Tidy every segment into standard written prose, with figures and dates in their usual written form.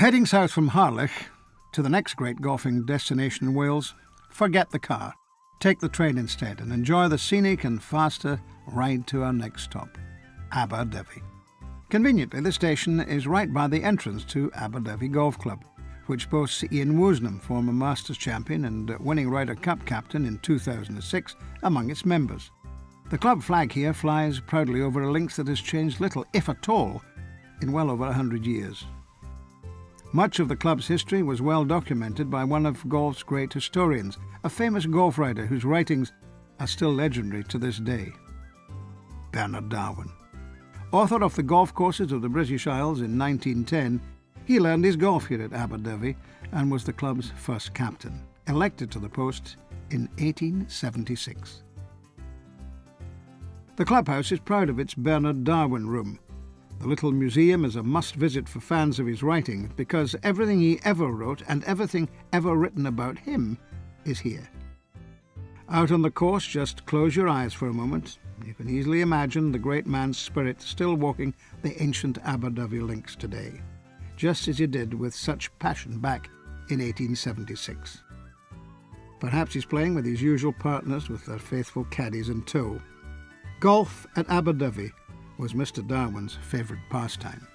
Heading south from Harlech to the next great golfing destination in Wales, forget the car. Take the train instead and enjoy the scenic and faster ride to our next stop, Aberdovey. Conveniently, the station is right by the entrance to Aberdovey Golf Club, which boasts Ian Woosnam, former Masters champion and winning Ryder Cup captain in 2006, among its members. The club flag here flies proudly over a links that has changed little, if at all, in well over 100 years. Much of the club's history was well documented by one of golf's great historians, a famous golf writer whose writings are still legendary to this day, Bernard Darwin. Author of the golf courses of the British Isles in 1910, he learned his golf here at Aberdovey and was the club's first captain, elected to the post in 1876. The clubhouse is proud of its Bernard Darwin room. The little museum is a must-visit for fans of his writing because everything he ever wrote and everything ever written about him is here. Out on the course, just close your eyes for a moment. You can easily imagine the great man's spirit still walking the ancient Aberdovey links today, just as he did with such passion back in 1876. Perhaps he's playing with his usual partners with their faithful caddies in tow. Golf at Aberdovey was Mr. Darwin's favourite pastime.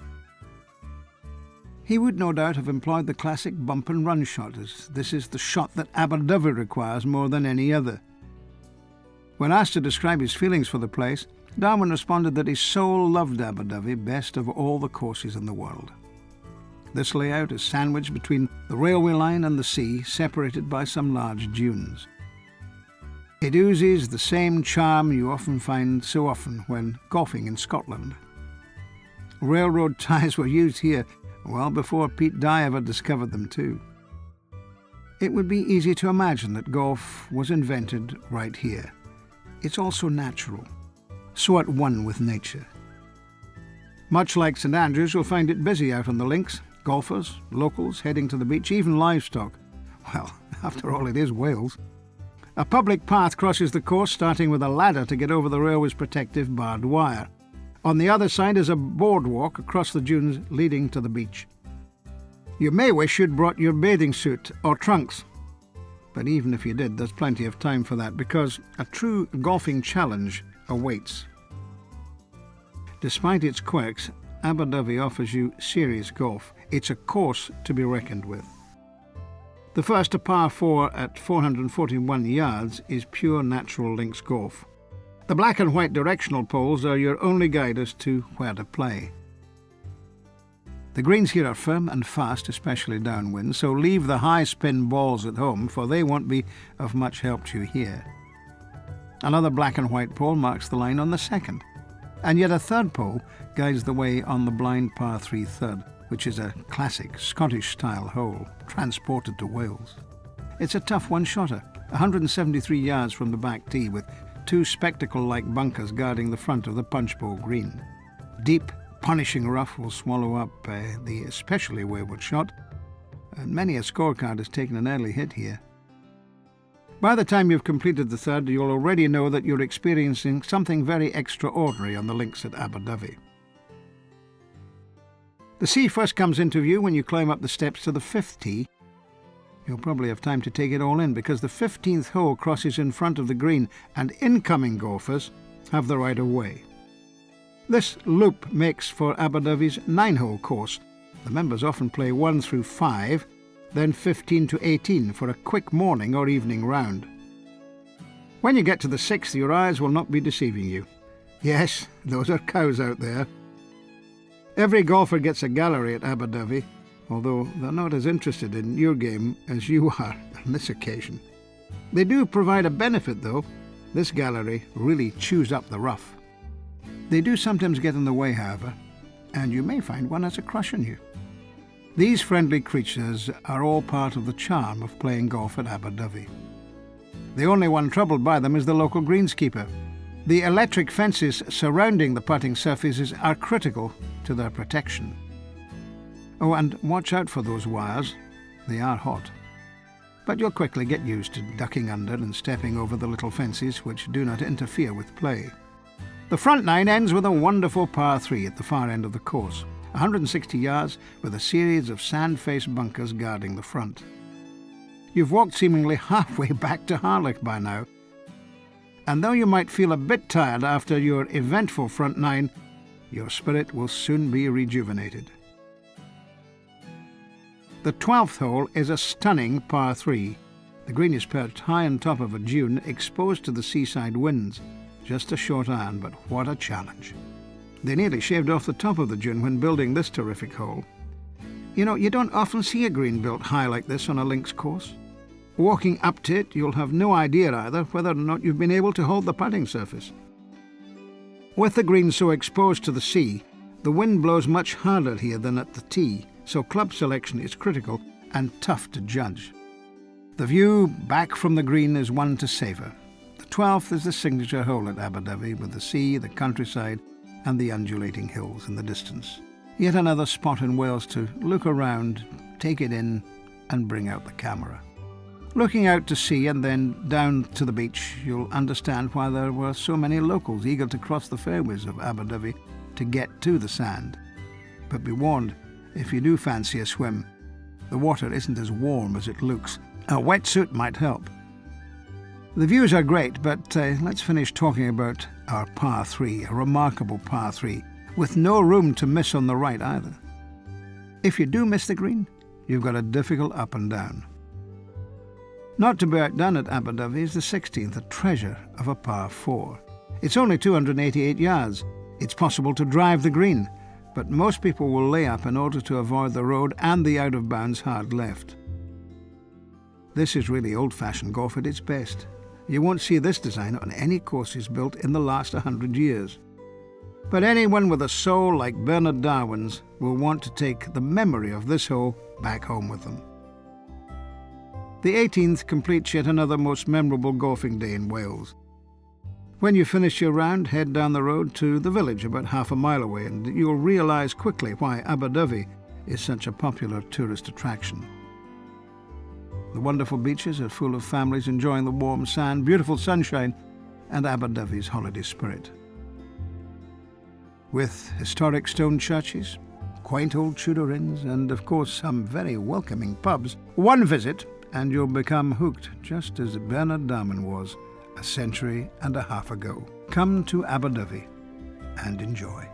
He would no doubt have employed the classic bump and run shot, as this is the shot that Aberdovey requires more than any other. When asked to describe his feelings for the place, Darwin responded that his soul loved Aberdovey best of all the courses in the world. This layout is sandwiched between the railway line and the sea, separated by some large dunes. It oozes the same charm you often find so often when golfing in Scotland. Railroad ties were used here well before Pete Dye ever discovered them too. It would be easy to imagine that golf was invented right here. It's also natural, so at one with nature. Much like St Andrews, you'll find it busy out on the links. Golfers, locals heading to the beach, even livestock. Well, after all, it is Wales. A public path crosses the course, starting with a ladder to get over the railway's protective barbed wire. On the other side is a boardwalk across the dunes leading to the beach. You may wish you'd brought your bathing suit or trunks. But even if you did, there's plenty of time for that, because a true golfing challenge awaits. Despite its quirks, Aberdovey offers you serious golf. It's a course to be reckoned with. The first, a par 4 at 441 yards, is pure natural links golf. The black and white directional poles are your only guide as to where to play. The greens here are firm and fast, especially downwind, so leave the high spin balls at home, for they won't be of much help to you here. Another black and white pole marks the line on the second, and yet a third pole guides the way on the blind par 3 third, which is a classic Scottish-style hole, transported to Wales. It's a tough one-shotter, 173 yards from the back tee, with two spectacle-like bunkers guarding the front of the punch bowl green. Deep, punishing rough will swallow up the especially wayward shot, and many a scorecard has taken an early hit here. By the time you've completed the third, you'll already know that you're experiencing something very extraordinary on the links at Aberdovey. The sea first comes into view when you climb up the steps to the 5th tee. You'll probably have time to take it all in, because the 15th hole crosses in front of the green and incoming golfers have the right of way. This loop makes for Aberdovey's 9-hole course. The members often play 1 through 5, then 15 to 18 for a quick morning or evening round. When you get to the 6th, your eyes will not be deceiving you. Yes, those are cows out there. Every golfer gets a gallery at Aberdovey, although they're not as interested in your game as you are on this occasion. They do provide a benefit, though. This gallery really chews up the rough. They do sometimes get in the way, however, and you may find one has a crush on you. These friendly creatures are all part of the charm of playing golf at Aberdovey. The only one troubled by them is the local greenskeeper. The electric fences surrounding the putting surfaces are critical to their protection. Oh, and watch out for those wires. They are hot. But you'll quickly get used to ducking under and stepping over the little fences which do not interfere with play. The front nine ends with a wonderful par 3 at the far end of the course. 160 yards with a series of sand-faced bunkers guarding the front. You've walked seemingly halfway back to Harlech by now, and though you might feel a bit tired after your eventful front nine, your spirit will soon be rejuvenated. The 12th hole is a stunning par 3. The green is perched high on top of a dune exposed to the seaside winds. Just a short iron, but what a challenge. They nearly shaved off the top of the dune when building this terrific hole. You know, you don't often see a green built high like this on a links course. Walking up to it, you'll have no idea either whether or not you've been able to hold the putting surface. With the green so exposed to the sea, the wind blows much harder here than at the tee, so club selection is critical and tough to judge. The view back from the green is one to savour. The 12th is the signature hole at Aberdovey, with the sea, the countryside and the undulating hills in the distance. Yet another spot in Wales to look around, take it in and bring out the camera. Looking out to sea and then down to the beach, you'll understand why there were so many locals eager to cross the fairways of Aberdovey to get to the sand. But be warned, if you do fancy a swim, the water isn't as warm as it looks. A wetsuit might help. The views are great, but let's finish talking about our par 3, a remarkable par 3, with no room to miss on the right either. If you do miss the green, you've got a difficult up and down. Not to be outdone at Aberdovey is the 16th, a treasure of a par 4. It's only 288 yards. It's possible to drive the green, but most people will lay up in order to avoid the road and the out-of-bounds hard left. This is really old-fashioned golf at its best. You won't see this design on any courses built in the last 100 years. But anyone with a soul like Bernard Darwin's will want to take the memory of this hole back home with them. The 18th completes yet another most memorable golfing day in Wales. When you finish your round, head down the road to the village about half a mile away, and you'll realise quickly why Aberdovey is such a popular tourist attraction. The wonderful beaches are full of families enjoying the warm sand, beautiful sunshine, and Aberdovey's holiday spirit. With historic stone churches, quaint old Tudor inns, and of course some very welcoming pubs, one visit and you'll become hooked, just as Bernard Darwin was a century and a half ago. Come to Aberdovey and enjoy.